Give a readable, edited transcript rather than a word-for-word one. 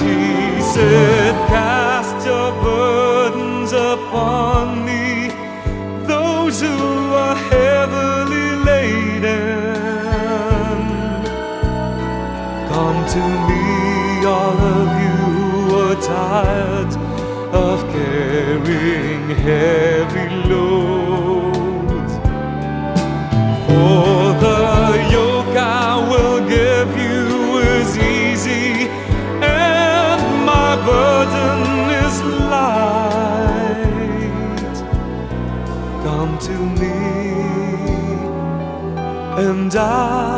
He said, cast your burdens upon me, those who are heavily laden. Come to me, all of you who are tired of carrying heavy loads. For the yoke I will give you is easy, and my burden is light. Come to me, and I